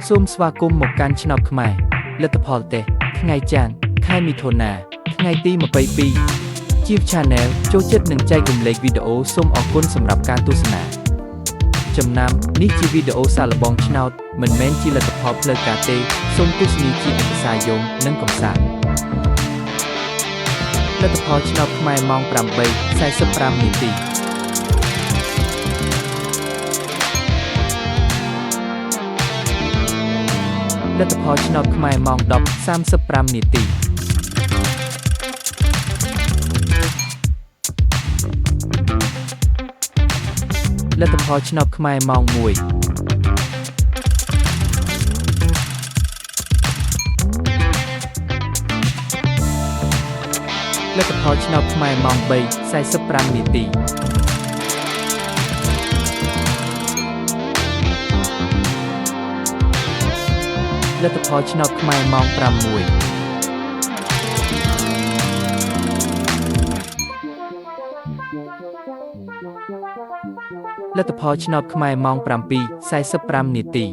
សូមស្វាគមន៍មកកាន់ឆ្នោតខ្មែរលទ្ធផលតេស្តថ្ងៃច័ន្ទខែមិថុនាថ្ងៃទី22 ជា Channel ចូលចិត្តនិងចែករំលែកវីដេអូសូមអរគុណសម្រាប់ការទស្សនាចំណាំនេះជាវីដេអូសាកល្បងឆ្នោតមិនមែនជាលទ្ធផលផ្លូវការទេសូមទស្សនាជាឯកសារយោងនិងកម្សាន្តលទ្ធផលឆ្នោតខ្មែរម៉ោង 8:45 នាទីលទ្ធផលឆ្នោតខ្មែរម៉ោង 10:35 នាទីលទ្ធផលឆ្នោតខ្មែរម៉ោង 1លទ្ធផលឆ្នោតខ្មែរម៉ោង 3:45 នាទីលទ្ធផលឆ្នោតខ្មែរម៉ោង 6លទ្ធផលឆ្នោតខ្មែរម៉ោង 7:45 នាទី